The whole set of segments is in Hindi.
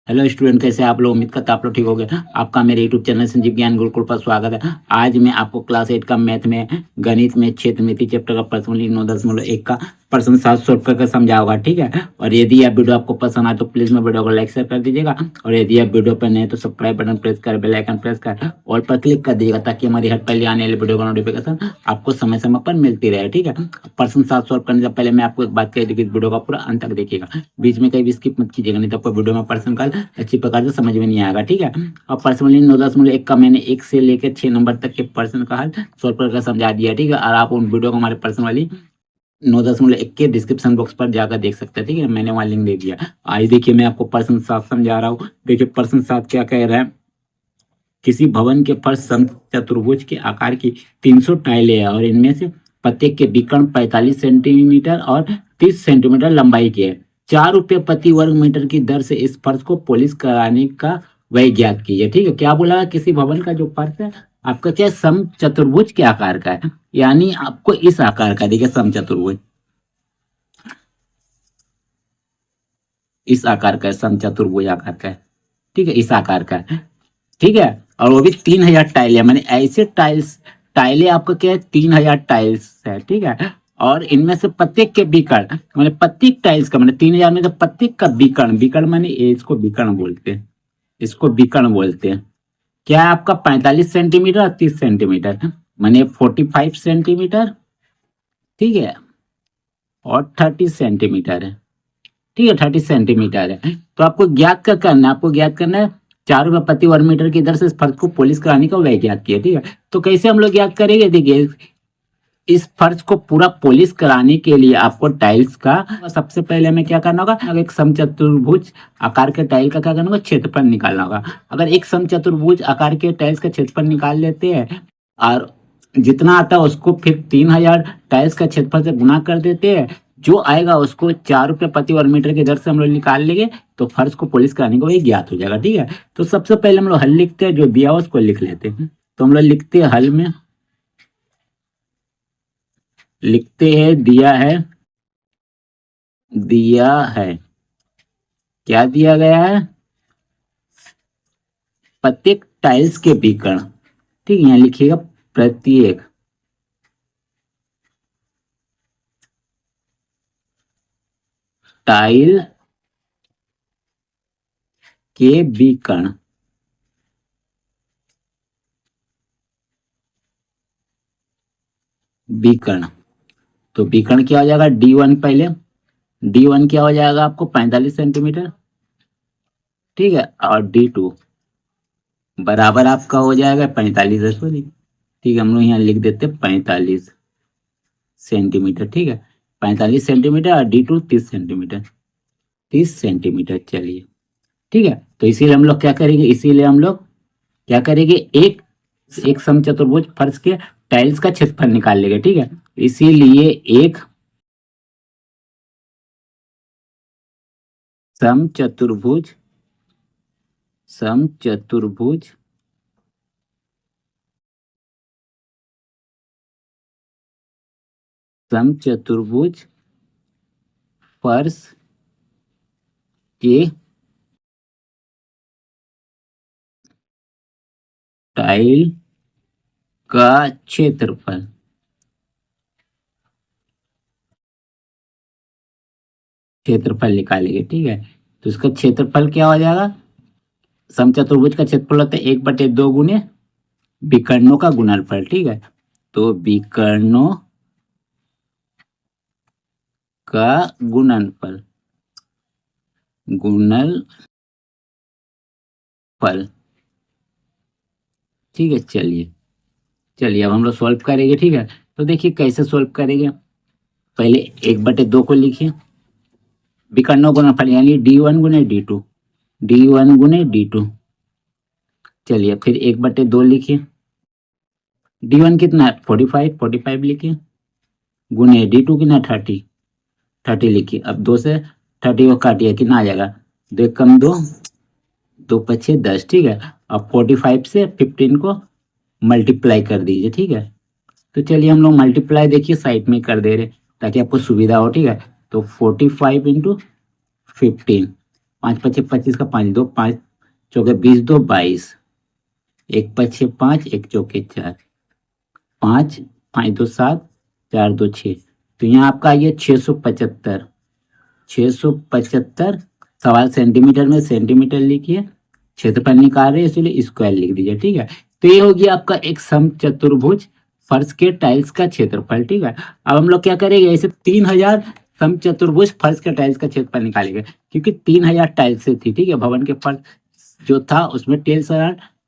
हेलो स्टूडेंट, कैसे आप लोग? उम्मीद करता आप लोग ठीक हो गए। आपका मेरे यूट्यूब चैनल संजीव ज्ञान गुरुकुल पर स्वागत है। आज मैं आपको क्लास 8 का मैथ में गणित में क्षेत्रमिति चैप्टर का प्रश्न 9.1 का प्रश्न 7 सॉल्व करके समझाऊंगा, ठीक है। और यदि यह वीडियो आपको पसंद आए तो प्लीज मेरे वीडियो को लाइक शेयर कर दीजिएगा। और यदि आप वीडियो पर नए तो सब्सक्राइब बटन प्रेस कर, बेल आइकन प्रेस कर ऑल पर क्लिक कर दीजिएगा, ताकि हमारी हर पहले आने वाली वीडियो का नोटिफिकेशन आपको समय समय पर मिलती रहे, ठीक है। प्रश्न 7 सॉल्व करने से पहले मैं आपको एक बात कह दूं कि वीडियो का पूरा अंत तक देखिएगा, बीच में कहीं भी स्किप मत कीजिएगा, नहीं तो आपको वीडियो में प्रश्न का अच्छी प्रकार से समझ में नहीं आएगा, ठीक है। और पर्सनली 9.1 का मैंने 1 से लेकर 6 नंबर तक के प्रश्न का हल सॉल्व करके समझा दिया, ठीक है। और आप उन वीडियो को हमारे पर्सनली 9.1 के डिस्क्रिप्शन बॉक्स पर जाकर देख सकते हैं, ठीक है। मैंने वहाँ लिंक दे दिया। आज देखिए मैं आपको प्रश्न 7 समझा रहा हूँ। देखिए प्रश्न 7 क्या कह रहा है। किसी भवन के फर्श समचतुर्भुज के आकार की 300 टाइलें हैं और इनमें से प्रत्येक के विकर्ण 45 सेंटीमीटर और 30 सेंटीमीटर लंबाई के है। 4 रुपये प्रति वर्ग मीटर की दर से इस फर्श को पॉलिश कराने का व्यय ज्ञात कीजिए, ठीक है। क्या बोला? किसी भवन का जो फर्श है आपका क्या समचतुर्भुज के आकार का है, यानी आपको इस आकार का, देखिए समचतुर्भुज इस आकार का है, समचतुर्भुज आकार का है, ठीक है, इस आकार का है, ठीक है। और वो भी 3000 टाइल है, मैंने ऐसे टाइलें आपका क्या है, 3000 टाइल्स है, ठीक है। और इनमें से प्रत्येक के विकर्ण, मैंने प्रत्येक टाइल्स का, मैंने 3000 में से प्रत्येक का विकर्ण, विकर्ण मैंने इसको विकर्ण बोलते हैं, इसको विकर्ण बोलते हैं। क्या है आपका 45 सेंटीमीटर और 30 सेंटीमीटर, मैंने 45 सेंटीमीटर, ठीक है, और 30 सेंटीमीटर है, ठीक है, 30 सेंटीमीटर है। तो आपको ज्ञात क्या करना है, आपको ज्ञात करना है 4 रुपये प्रति वर्ग मीटर की दर से इस फर्श को पॉलिश कराने का व्यय ज्ञात किया, ठीक है। तो कैसे हम लोग ज्ञात करेंगे? देखिए इस फर्श को पूरा पॉलिश कराने के लिए आपको टाइल्स का सबसे पहले हमें क्या करना होगा, अगर एक समचतुर्भुज आकार के टाइल का क्या करना होगा, क्षेत्रफल निकालना होगा। अगर एक समचतुर्भुज आकार के टाइल्स का क्षेत्रफल निकाल लेते हैं और जितना आता है उसको फिर 3000 टाइल्स का क्षेत्रफल से गुना कर देते हैं, जो आएगा उसको 4 रुपये प्रति वर्ग मीटर की दर से हम लोग निकाल लेंगे, तो फर्श को पॉलिश कराने का वही ज्ञात हो जाएगा, ठीक है। तो सबसे पहले हम लोग हल लिखते हैं, जो दिया हो उसको लिख लेते हैं। तो हम लोग लिखते हैं हल में, लिखते हैं दिया है, दिया है, क्या दिया गया है, प्रत्येक टाइल्स के विकर्ण, ठीक है, यहाँ लिखिएगा प्रत्येक टाइल के विकर्ण, विकर्ण। तो विकर्ण क्या हो जाएगा, D1 पहले, D1 क्या हो जाएगा आपको 45 सेंटीमीटर, ठीक है। और D2 बराबर आपका हो जाएगा 45, सॉरी, ठीक है, हम लोग यहाँ लिख देते 45 सेंटीमीटर, ठीक है, 45 सेंटीमीटर और D2 30 सेंटीमीटर, 30 सेंटीमीटर, चलिए, ठीक है। तो इसीलिए हम लोग क्या करेंगे, इसीलिए हम लोग क्या करेंगे, एक एक समचतुर्भुज फर्श के टाइल्स का क्षेत्रफल निकाल लेंगे, ठीक है। इसीलिए एक समचतुर्भुज समचतुर्भुज समचतुर्भुज फर्श के टाइल का क्षेत्रफल, क्षेत्रफल निकालेंगे, ठीक है। तो इसका क्षेत्रफल क्या हो जाएगा, समचतुर्भुज का क्षेत्रफल होता है 1/2 गुने विकर्णों का गुणनफल, ठीक है। तो विकर्णों का गुणनफल, गुणनफल, ठीक है। चलिए चलिए अब हम लोग सॉल्व करेंगे, ठीक है। तो देखिए कैसे सॉल्व करेंगे, पहले 1/2 को लिखिए, विकर्णों गुणनफल यानी D1 गुने D2, D1 गुने D2। चलिए फिर 1/2 लिखिए, D1 कितना है 45, 45 लिखिए, गुने D2 कितना 30, 30 लिखिए। अब 2 से 30 को काटिए, कितना आ जाएगा, 2 कम 2, 2 पछे 10, ठीक है। अब 45 से 15 को मल्टीप्लाई कर दीजिए, ठीक है। तो चलिए हम लोग मल्टीप्लाई देखिए साइड में कर दे रहे ताकि आपको सुविधा हो, ठीक है। तो 45 इंटू 15 5 पचे 25 का 5 2 5 चौके 20 2 22 1 पचे 5 1 चौके 4 5 5 2 7 4 2 6। तो यहाँ आपका आइए 675 675 सवाल सेंटीमीटर में सेंटीमीटर लिखिए, क्षेत्रफल निकाल रहे हैं इसलिए स्क्वायर लिख दीजिए। ठीक है, तो ये हो गया आपका एक समचतुर्भुज फर्श के टाइल्स का क्षेत्रफल। ठीक है, अब हम लोग क्या करेंगे, ऐसे 3000 समचतुर्भुज फर्श के टाइल्स का क्षेत्रफल निकालेंगे, क्योंकि 3000 टाइल्स से थी। ठीक है, भवन के फर्श जो था उसमें टेल्स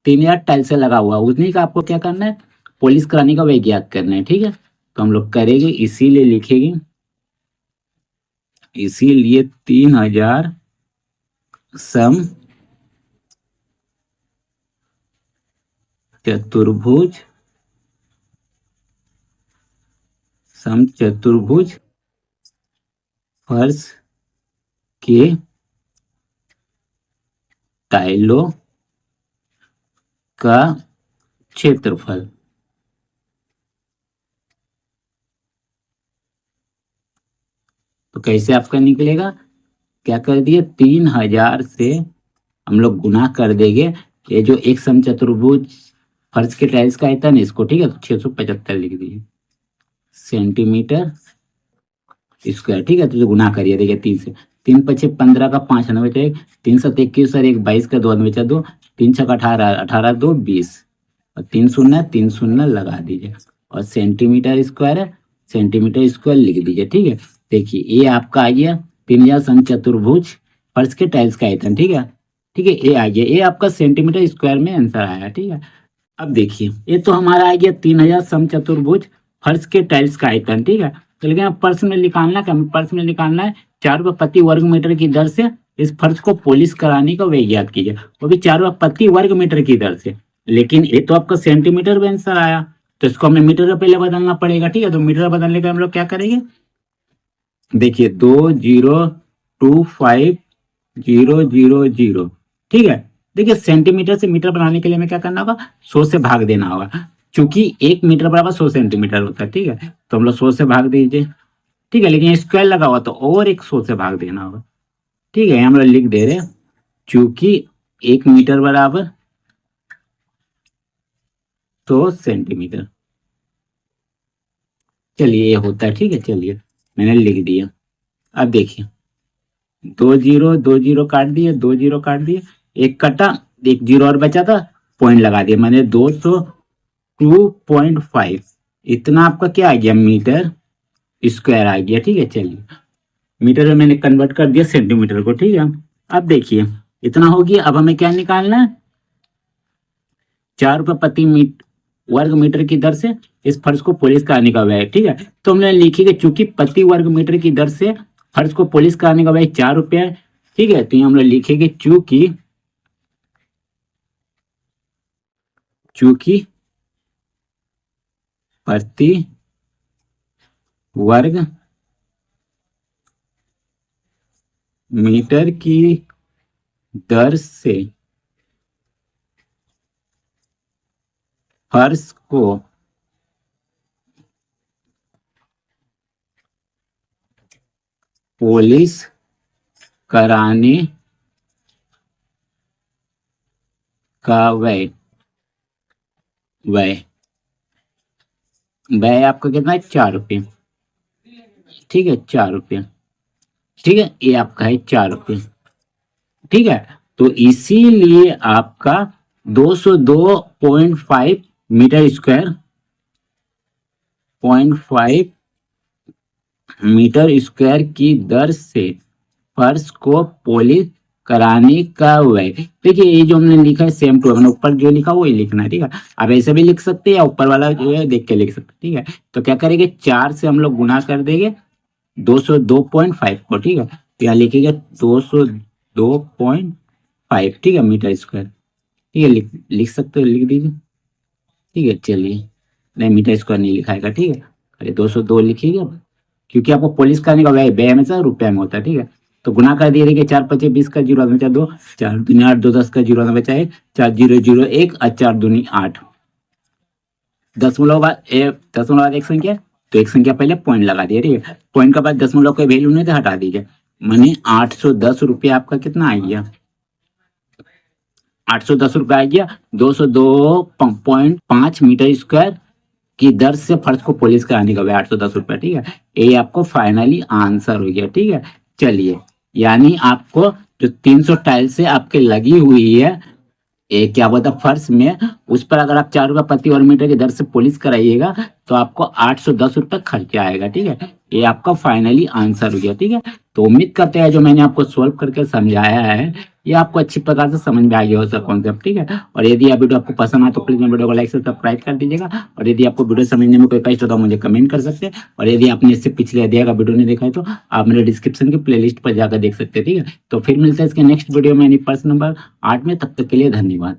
3000 टाइल्स से लगा हुआ, उतनी का आपको क्या करना है, पॉलिश कराने का वही ज्ञात करना है। ठीक है, तो हम लोग करेंगे, इसीलिए लिखेंगे, इसीलिए 3000 सम चतुर्भुज समचतुर्भुज फर्श के टाइलों का क्षेत्रफल। तो कैसे आपका निकलेगा, क्या कर दिए, 3000 से हम लोग गुना कर देंगे ये जो एक समचतुर्भुज फर्श के टाइल्स का आयतन है इसको। ठीक है, तो 675 लिख दीजिए सेंटीमीटर स्क्वायर। ठीक है, तो जो गुना करिए, देखिए 3 से 3 पचे 15 का 5 नवे बचा 1 3 7 21 और 1 22 का 2 बचा 2 3 6 18 18 2 20 और 3 शून्य लगा दीजिए और सेंटीमीटर स्क्वायर है, सेंटीमीटर स्क्वायर लिख दीजिए। ठीक है, देखिए ये आपका आ गया 3000 समचतुर्भुज फर्श के टाइल्स का आयतन। ठीक है, ठीक है, ये आ गया, ये आपका सेंटीमीटर स्क्वायर में आंसर आया। ठीक है, अब देखिए ये तो हमारा आ गया 3000 समचतुर्भुज फर्श के टाइल्स का आयतन। ठीक है, तो लेकिन अब पर्स में निकालना क्या, पर्स में निकालना है 4 रुपये प्रति वर्ग मीटर की दर से इस फर्श को पॉलिश कराने का व्यय ज्ञात कीजिए, वो भी 4 रुपये प्रति वर्ग मीटर की दर से। लेकिन ये तो आपका सेंटीमीटर में आंसर आया, तो इसको हमें मीटर में पहले बदलना पड़ेगा। ठीक है, तो मीटर बदलने का हम लोग क्या करेंगे, देखिए 20250000। ठीक है, देखिए सेंटीमीटर से मीटर बनाने के लिए हमें क्या करना होगा, 100 से भाग देना होगा, क्योंकि 1 मीटर बराबर 100 सेंटीमीटर होता है। ठीक है, तो हम लोग 100 से भाग दीजिए। ठीक है, लेकिन स्क्वायर लगा हुआ तो और एक 100 से भाग देना होगा। ठीक है, हम लोग लिख दे रहे, चूंकि 1 मीटर बराबर 100 सेंटीमीटर। चलिए ये होता है। ठीक है, चलिए मैंने लिख दिया। अब देखिए 2 जीरो काट दिए, 2 जीरो काट दिए, एक कटा, एक जीरो और बचा था, पॉइंट लगा दिया मैंने 202.5, इतना आपका क्या आ गया, मीटर स्क्वायर आ गया। ठीक है, चलिए मीटर में मैंने कन्वर्ट कर दिया सेंटीमीटर को। ठीक है, अब देखिए इतना हो गया, अब हमें क्या निकालना है, 4 रुपये प्रति वर्ग मीटर की दर से इस फर्श को पॉलिश कराने का व्यय। ठीक है, तो हमने लिखी चूंकि प्रति वर्ग मीटर की दर से फर्श को पॉलिश कराने का व्यय 4 रुपये है। ठीक है, तो हम लोग लिखेंगे चूंकि प्रति वर्ग मीटर की दर से फर्श को पॉलिश कराने का व्यय आपका कितना है, 4 रुपये। ठीक है, 4 रुपये। ठीक है, ये आपका है 4 रुपये। ठीक है, तो इसीलिए आपका 202.5 मीटर स्क्वायर 0.5 मीटर स्क्वायर की दर से फर्श को पॉलिश कराने का व्यय। देखिए ये जो हमने लिखा है सेम टू, हमने ऊपर जो लिखा वही लिखना है। ठीक है, आप ऐसे भी लिख सकते हैं या ऊपर वाला जो है देख के लिख सकते हैं। ठीक है, तो क्या करेंगे, 4 से हम लोग गुना कर देंगे 202.5 को। ठीक है, तो यहाँ लिखेगा 202.5। ठीक है, मीटर स्क्वायर। ठीक है, लिख सकते हो, लिख दीजिए। ठीक है, चलिए, नहीं मीटर स्क्वायर नहीं लिखाएगा। ठीक है, अरे 202 लिखिएगा, क्योंकि आपको पॉलिश करने का व्यय हमेशा रुपये में होता है। ठीक है, तो गुना कर दिए, देखिए 4 पचे 20 का 0 बचा 2 4 दूनी 8 2 10 का 0 बचा 1 4 0 0 1 और 4 दूनी 8। दशमलव बाद एक संख्या, तो एक संख्या पहले पॉइंट लगा दिए। ठीक है, पॉइंट के बाद दशमलव का वैल्यू नहीं तो हटा दीजिए, माने 810 आपका कितना आ गया, 810 आ गया। 202.5 मीटर स्क्वायर की दर से फर्श को पॉलिश कराने का 810 रुपया, ठीक है। ये आपको फाइनली आंसर हो गया, ठीक है। चलिए, यानी आपको जो 300 टाइल्स से आपके लगी हुई है क्या बोलता फर्श में, उस पर अगर आप 4 रुपये प्रति वर्ग मीटर की दर से पॉलिश कराइएगा तो आपको 810 रुपये खर्चा आएगा, ठीक है। ये आपका फाइनली आंसर हो गया, ठीक है। तो उम्मीद करते हैं जो मैंने आपको सोल्व करके समझाया है ये आपको अच्छी प्रकार से समझ में आ गया हो सब कॉन्सेप्ट, ठीक है। और यदि आप वीडियो आपको पसंद आए तो प्लीज मेरे वीडियो को लाइक से सब्सक्राइब कर दीजिएगा। और यदि आपको वीडियो समझने में कोई कष्ट हो तो मुझे कमेंट कर सकते हैं। और यदि आपने इससे पिछले अध्याय का वीडियो नहीं देखा है तो आप मेरे डिस्क्रिप्शन की प्लेलिस्ट पर जाकर देख सकते हैं, ठीक है। तो फिर मिलते हैं इसके नेक्स्ट वीडियो में प्रश्न नंबर 8 में। तब तक के लिए धन्यवाद।